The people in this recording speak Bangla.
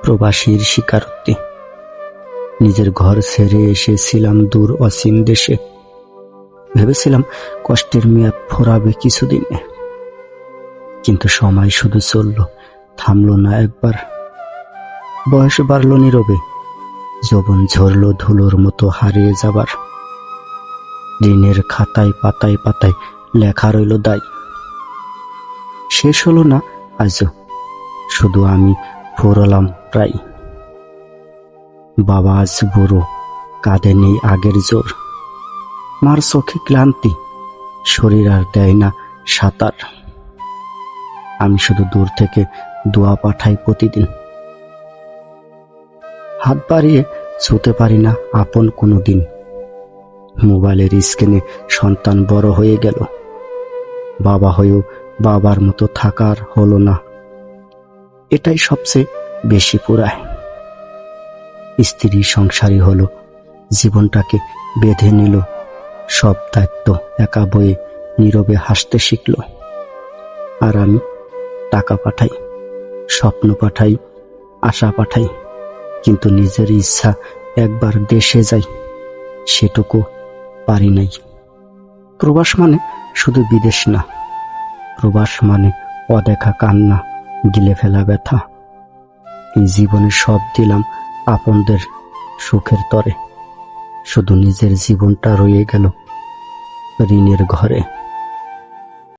প্রবাসীর স্বীকারোক্তি। নিজের ঘর ছেড়ে এসেছিলাম দূর অসীম দেশে। ভেবেছিলাম কষ্টের মেয়াদ ফুরাবে কিছুদিনে, কিন্তু সময় শুধু চলল, থামল না একবার। বয়স বাড়ল নীরবে, যৌবন ঝরল ধুলোর মতো হারিয়ে যাবার। ঋণের খাতায় পাতায় পাতায় লেখা রইল দায়। শেষ হলো না আজও, শুধু আমি ফুরলাম প্রায়। বাবা আজ বুড়ো, কাঁধে নেই আগের জোর। মার চোখে ক্লান্তি, শরীর আর দেয় না সাঁতার। আমি শুধু দূর থেকে দোয়া পাঠাই প্রতিদিন। হাত বাড়িয়ে ছুঁতে পারি না আপন কোনো দিন। মোবাইলের স্ক্রিনে সন্তান বড় হয়ে গেল, বাবা হয়েও বাবার মতো থাকার হলো না। এটাই সবচেয়ে বেশি পোড়ায়। স্ত্রী সংসারী হলো, জীবনটাকে বেঁধে নিল, সব দায়িত্ব একা বয়ে নীরবে হাসতে শিখল। আর আমি টাকা পাঠাই, স্বপ্ন পাঠাই, আশা পাঠাই, কিন্তু নিজের ইচ্ছা একবার দেশে যাই সেটুকু পারি নাই। প্রবাস মানে শুধু বিদেশ না, প্রবাস মানে অদেখা কান্না, গিলে ফেলা ব্যথা। এই জীবনে সব দিলাম আপনদের সুখের তরে, শুধু নিজের জীবনটা রয়ে গেল ঋণের ঘরে।